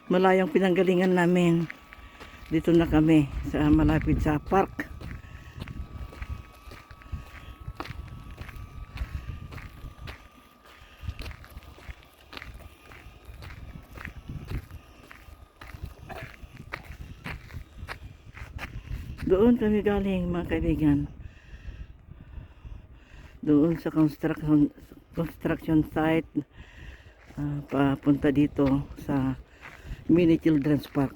malayang pinanggalingan namin. Dito na kami sa malapit sa park. Doon kami galing mga kaibigan. Doon sa construction site, papunta dito sa mini children's park.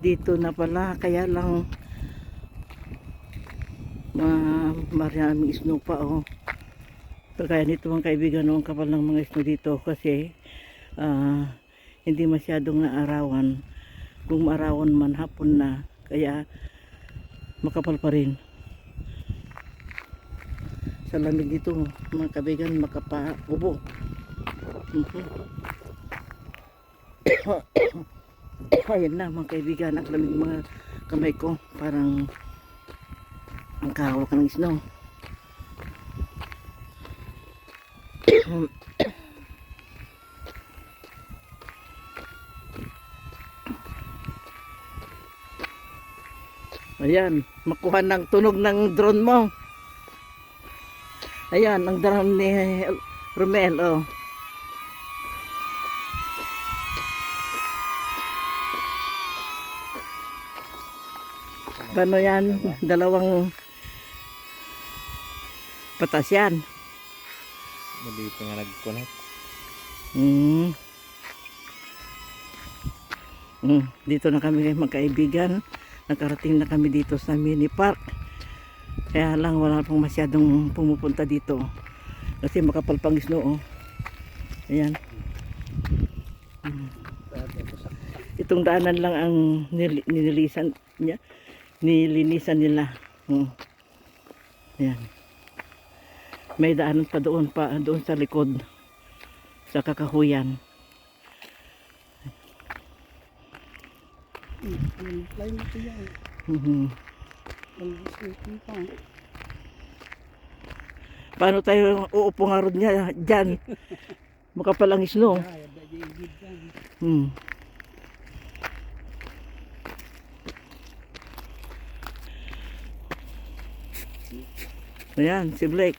Dito na pala, kaya lang maraming snow pa, oh. Kaya nito mga kaibigan, ang kapal ng mga snow dito kasi hindi masyadong naarawan. Kung maarawan man, hapon na, kaya makapal pa rin. Sa lamig dito mga kaibigan, makapaubo. Ayan na mga kaibigan, ang lamig mga kamay ko, parang ang kahawak ng snow. Ayan, makuha ng tunog ng drone mo. Ayan, ang drone ni Romel, oh. Paano yan? Dalawang patas yan. Dito nga nag-connect. Dito na kami magkaibigan. Nakarating na kami dito sa mini park. Kaya lang wala pang masyadong pumupunta dito. Kasi makapal pang snow, oh. Ayan. Itong daanan lang ang nilinisan nila. Ayan. May daanan pa doon sa likod sa kakahuyan. Paano tayo uupo nga ron niya dyan? Makapal ang snow. Ayan, si Blake.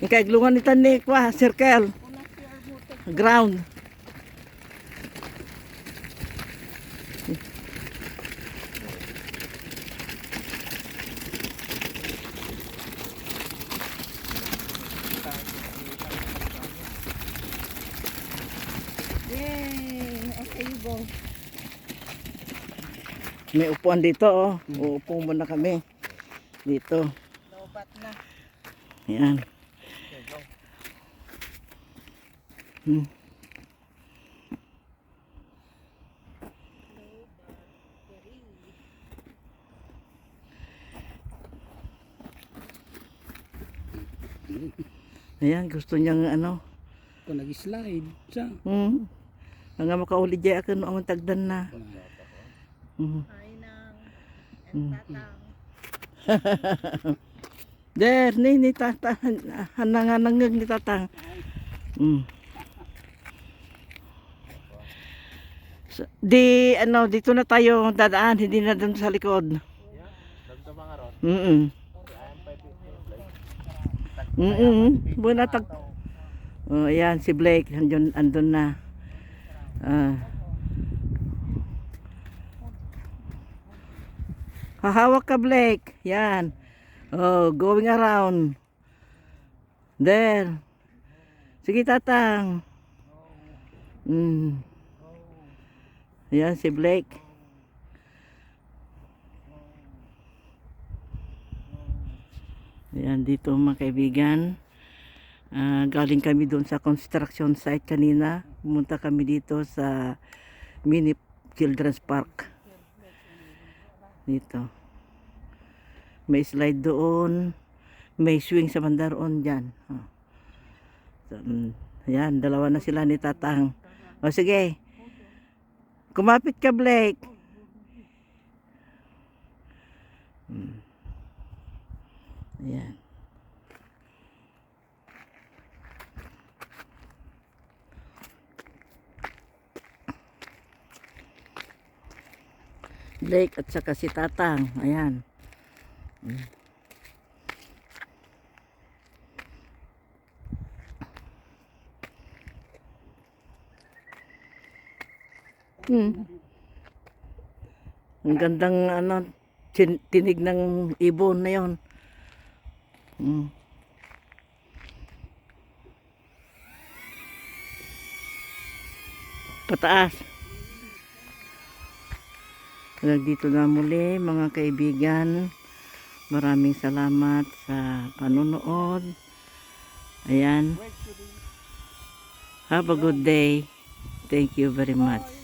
Kaya glungan ni Tanik wah, circle. Ground. May upuan dito, oh. Uupo muna kami. Dito. Lobat na. Yan. Ayan, gusto niyang ano. Kung nag-slide siya. Nga makauli dyan ako noong tagdan na. Ay nang tatang. Der, ni tatang. Hananganangag ni tatang. Di, ano, dito na tayo dadaan. Hindi na doon sa likod. Buwan na tag... Oh, ayan, si Blake. Andun na. Hahawak ka, Blake. Yan. Oh, going around. There. Sige, tatang. Ayan, si Blake. Ayan, dito mga kaibigan. Galing kami doon sa construction site kanina. Pumunta kami dito sa mini children's park. Dito. May slide doon. May swing sa bandaroon dyan. So, ayan, dalawa na sila ni Tatang. O sige. Kumapit ka, Blake. Ayan. Blake at saka si Tatang. Ayan. Ang gandang tinig ng ibon na yon. Pataas. Dito na muli mga kaibigan. Maraming salamat sa panonood. Ayan. Have a good day. Thank you very much.